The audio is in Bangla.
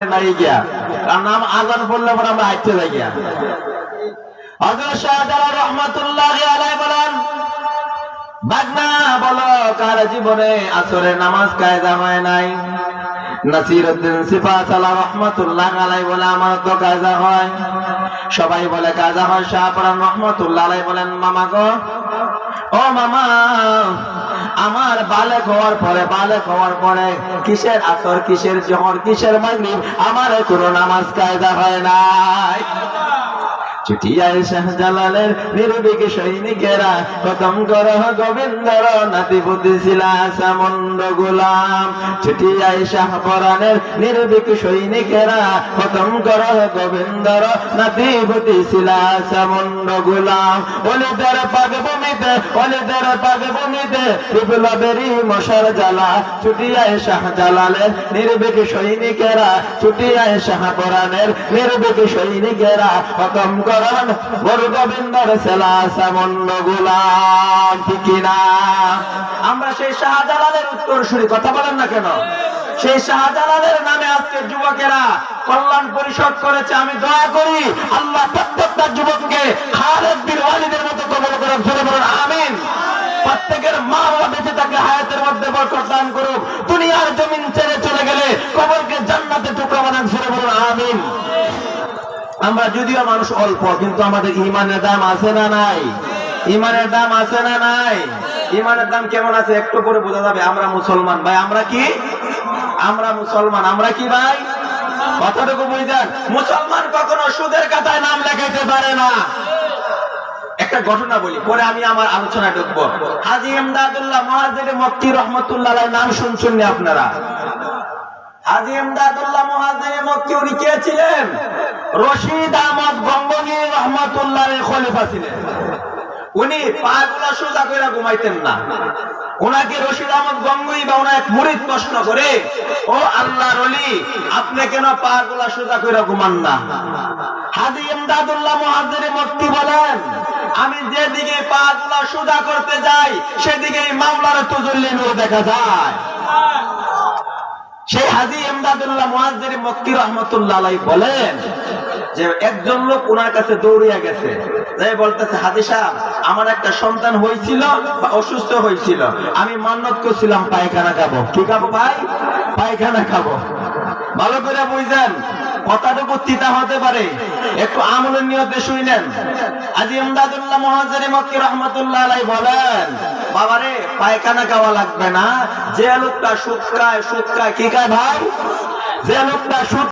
নাই গিয়া, কারণ নাম আজান পড়লে পরে আমরা হাঁটতে যাই গিয়া। হযরত শাহজালাল রাহমাতুল্লাহি আলাইহি বলেন, বাগনা বলো কার জীবনে আসরের নামাজ কায়দা হয় নাই? নাসিরউদ্দিন সিফাতাল্লাহ রাহমাতুল্লাহি আলাইহি বলে, আমার তো কায়দা হয়। সবাই বলে কায়দা হয়। শাহপরান রাহমাতুল্লাহি আলাইহি বলেন, মামা গো, ও মামা, আমার বালেক হওয়ার পরে কিসের আসর, কিসের জোহর, কিসের মাগরিব, আমার কোনো নামাজ কায়দা হয় নাই। চুটিয়ায় শাহজালালের নির্ভীক সৈনিকেরা খতম কর গোবিন্দর নাতিপুতি ছিলা সামন্দ গোলাম। চুটিয়ায় শাহপরানের নির্ভীক সৈনিকেরা খতম কর গোবিন্দর নাতিপুতি ছিলা সামন্দ গোলাম। অলিদের পাগভূমিতে বিপ্লবেরই মশার জ্বালা। চুটিয়ায় শাহজালালের নির্ভীক সৈনিকেরা, চুটিয়ায় শাহপরানের নির্ভীক সৈনিকেরা খতম গুরু গোবিন্দর সেলা সামন্ন গোলাম। ঠিক কিনা? আমরা সেই শাহজালালের উত্তরসূরি, কথা বলেন না কেন? সেই শাহজালালের নামে আজকে যুবকেরা কল্যাণ পরিষদ করেছে। আমি দোয়া করি আল্লাহ প্রত্যেকটা যুবককে খালেদ বিন ওয়ালিদের মতো কবুল করুন। জোরে বলুন আমিন। প্রত্যেকের মা বাবা বেঁচে থাকলে হায়াতের মধ্যে বরকত দান করুন। দুনিয়ার জমিন ছেড়ে চলে গেলে কবরকে জান্নাতে টুকরা বানান। জোরে বলুন আমিন। আমরা যদিও মানুষ অল্প, কিন্তু আমাদের ইমানের দাম আছে না নাই? ইমানের দাম আছে না নাই? ইমানের দাম কেমন আছে একটু পরে বোঝা যাবে। আমরা মুসলমান ভাই, আমরা কি? আমরা মুসলমান। আমরা কি ভাই? কতটুকু বুঝছেন? মুসলমান কখনো সুদের খাতায় নাম লেখাইতে পারে না। একটা ঘটনা বলি, পরে আমি আমার আলোচনায় ঢুকবো। হাজী ইমদাদুল্লাহ মুহাজ্জির মক্কি রাহমাতুল্লাহ আলাইহি নাম শুনছেন না আপনারা? হাজী ইমদাদুল্লাহ মুহাজ্জির মক্কি উনি কে ছিলেন? রশিদ আহমদ গঙ্গোহী রাহমাতুল্লাহির খলিফা ছিলেন। উনি পাগুলা সোজা করে ঘুমাইতেন না। ওনাকে রশিদ আহমদ গঙ্গোহী বা ওনার এক মুরিদ প্রশ্ন করে, ও আল্লাহর ওলি, আপনি কেন পাগুলা সোজা করে ঘুমান না? হাজী ইমদাদুল্লাহ মুহাজ্জির মক্কি বলেন, আমি যেদিকে পাগুলা সোজা করতে যাই সেদিকেই মামলার তুজুল্লি নূর দেখা যায়। সেই হাজী ইমদাদুল্লাহ মুহাজ্জির মক্কি রাহমাতুল্লাহ আলাইহি বলেন যে একজন লোক ওনার কাছে দৌড়িয়া গেছে, যাই বলতেছে, হাজী সাহেব, আমার একটা সন্তান হয়েছিল বা অসুস্থ হয়েছিল, আমি মান্নত করছিলাম পায়খানা খাবো। কি খাবো ভাই? পায়খানা খাবো। ভালো করে বুঝেন, কথাটুকু তিতা হতে পারে, একটু আমলের নিয়তে শুনেন। হাজী ইমদাদুল্লাহ মুহাজ্জির মক্কি রাহমাতুল্লাহ আলাইহি বলেন, বাবারে, পায়খানা খাওয়া লাগবে না। যে লোকটা সুদ খায়, কি খায় ভাই? যে লোকটা সুদ